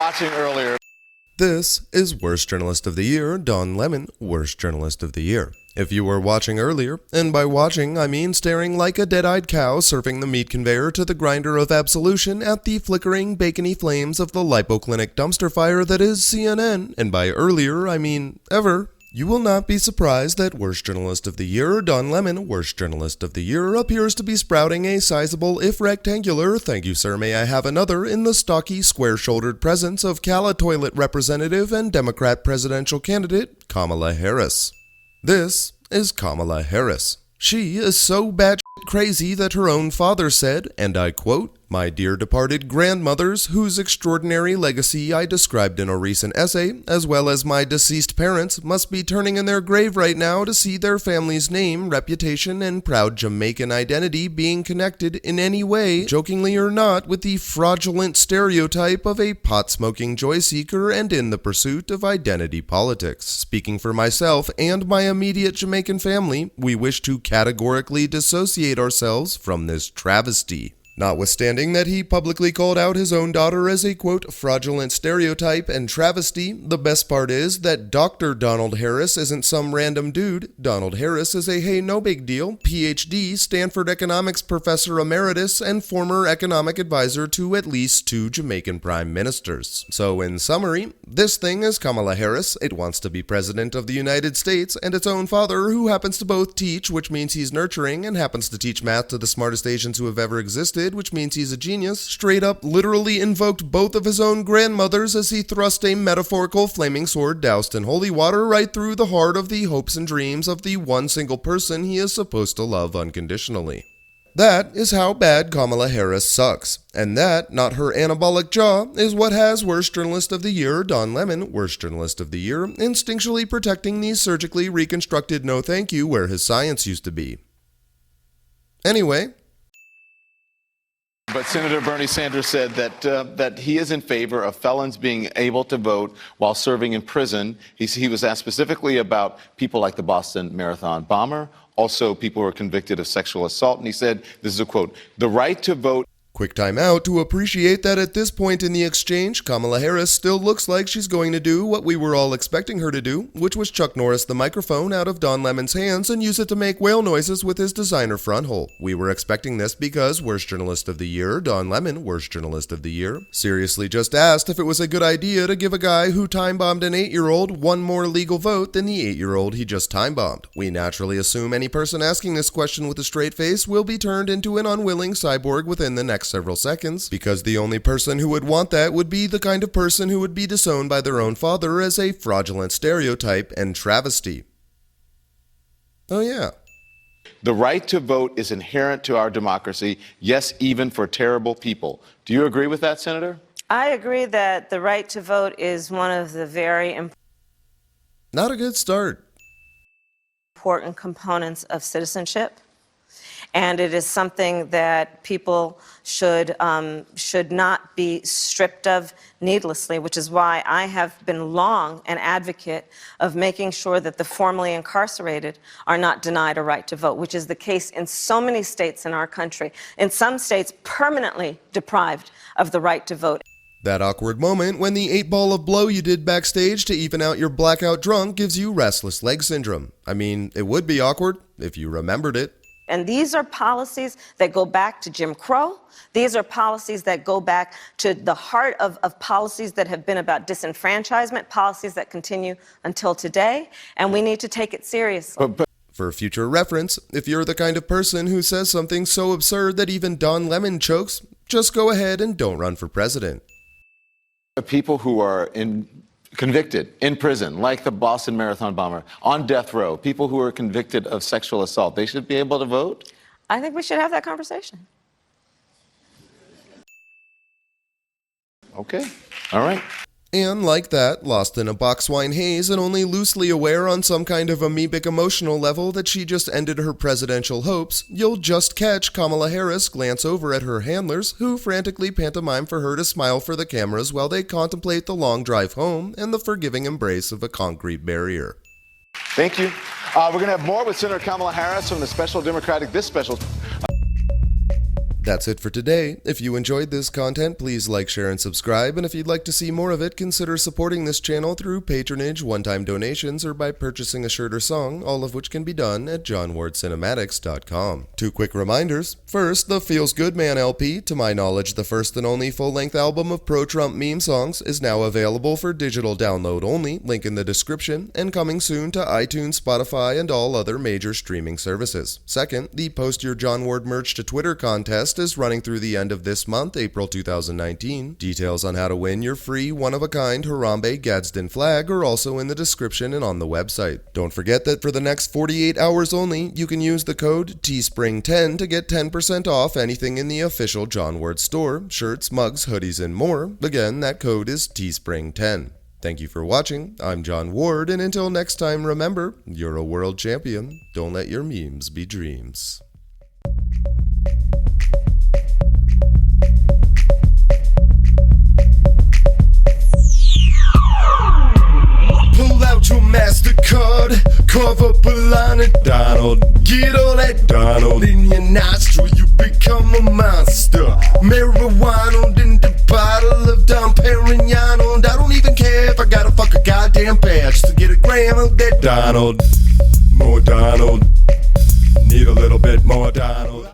watching earlier. This is Worst Journalist of the Year, Don Lemon, Worst Journalist of the Year. If you were watching earlier, and by watching I mean staring like a dead-eyed cow surfing the meat conveyor to the grinder of absolution at the flickering bacony flames of the lipoclinic dumpster fire that is CNN, and by earlier I mean ever, you will not be surprised that Worst Journalist of the Year, Don Lemon, Worst Journalist of the Year, appears to be sprouting a sizable, if rectangular, thank you sir, may I have another, in the stocky, square-shouldered presence of CaliToilet Representative and Democrat presidential candidate, Kamala Harris. This is Kamala Harris. She is so batshit crazy that her own father said, and I quote, "My dear departed grandmothers, whose extraordinary legacy I described in a recent essay, as well as my deceased parents, must be turning in their grave right now to see their family's name, reputation, and proud Jamaican identity being connected in any way, jokingly or not, with the fraudulent stereotype of a pot-smoking joy seeker and in the pursuit of identity politics. Speaking for myself and my immediate Jamaican family, we wish to categorically dissociate ourselves from this travesty." Notwithstanding that he publicly called out his own daughter as a, quote, fraudulent stereotype and travesty, the best part is that Dr. Donald Harris isn't some random dude. Donald Harris is a hey no big deal, PhD, Stanford economics professor emeritus, and former economic advisor to at least 2 Jamaican prime ministers. So in summary, this thing is Kamala Harris. It wants to be president of the United States, and its own father, who happens to both teach, which means he's nurturing, and happens to teach math to the smartest Asians who have ever existed, which means he's a genius, straight up literally invoked both of his own grandmothers as he thrust a metaphorical flaming sword doused in holy water right through the heart of the hopes and dreams of the one single person he is supposed to love unconditionally. That is how bad Kamala Harris sucks. And that, not her anabolic jaw, is what has Worst Journalist of the Year, Don Lemon, Worst Journalist of the Year, instinctually protecting the surgically reconstructed no thank you where his science used to be. Anyway. But Senator Bernie Sanders said that he is in favor of felons being able to vote while serving in prison. He was asked specifically about people like the Boston Marathon bomber, also people who are convicted of sexual assault, and he said, this is a quote, "The right to vote." Quick time out to appreciate that at this point in the exchange, Kamala Harris still looks like she's going to do what we were all expecting her to do, which was Chuck Norris the microphone out of Don Lemon's hands and use it to make whale noises with his designer front hole. We were expecting this because Worst Journalist of the Year, Don Lemon, Worst Journalist of the Year, seriously just asked if it was a good idea to give a guy who time-bombed an 8-year-old one more legal vote than the 8-year-old he just time-bombed. We naturally assume any person asking this question with a straight face will be turned into an unwilling cyborg within the next several seconds, because the only person who would want that would be the kind of person who would be disowned by their own father as a fraudulent stereotype and travesty. Oh yeah. The right to vote is inherent to our democracy, yes, even for terrible people. Do you agree with that, Senator? I agree that the right to vote is one of the very Not a good start. important components of citizenship. And it is something that people should not be stripped of needlessly, which is why I have been long an advocate of making sure that the formerly incarcerated are not denied a right to vote, which is the case in so many states in our country. In some states, permanently deprived of the right to vote. That awkward moment when the 8-ball of blow you did backstage to even out your blackout drunk gives you restless leg syndrome. I mean, it would be awkward if you remembered it. And these are policies that go back to Jim Crow. These are policies that go back to the heart of policies that have been about disenfranchisement, policies that continue until today, and we need to take it seriously. For future reference, if you're the kind of person who says something so absurd that even Don Lemon chokes, just go ahead and don't run for president. People who are convicted in prison, like the Boston Marathon bomber, on death row, people who are convicted of sexual assault, they should be able to vote? I think we should have that conversation. Okay. All right. And like that, lost in a boxwine haze and only loosely aware on some kind of amoebic emotional level that she just ended her presidential hopes, you'll just catch Kamala Harris glance over at her handlers, who frantically pantomime for her to smile for the cameras while they contemplate the long drive home and the forgiving embrace of a concrete barrier. Thank you. We're going to have more with Senator Kamala Harris from the special Democratic, That's it for today. If you enjoyed this content, please like, share, and subscribe. And if you'd like to see more of it, consider supporting this channel through patronage, one-time donations, or by purchasing a shirt or song, all of which can be done at johnwardcinematics.com. 2 quick reminders. First, the Feels Good Man LP, to my knowledge the first and only full-length album of pro-Trump meme songs, is now available for digital download only, link in the description, and coming soon to iTunes, Spotify, and all other major streaming services. Second, the Post Your John Ward Merch to Twitter contest is running through the end of this month, April 2019. Details on how to win your free, one-of-a-kind Harambe Gadsden flag are also in the description and on the website. Don't forget that for the next 48 hours only, you can use the code TEESPRING10 to get 10% off anything in the official John Ward store, shirts, mugs, hoodies, and more. Again, that code is TEESPRING10. Thank you for watching. I'm John Ward, and until next time, remember, you're a world champion. Don't let your memes be dreams. Pull out your MasterCard, carve up a line of Donald. Get all that Donald in your nostril, you become a monster. Marijuana in the bottle of Dom Perignon. I don't even care if I gotta fuck a goddamn bear just to get a gram of that Donald. More Donald, need a little bit more Donald.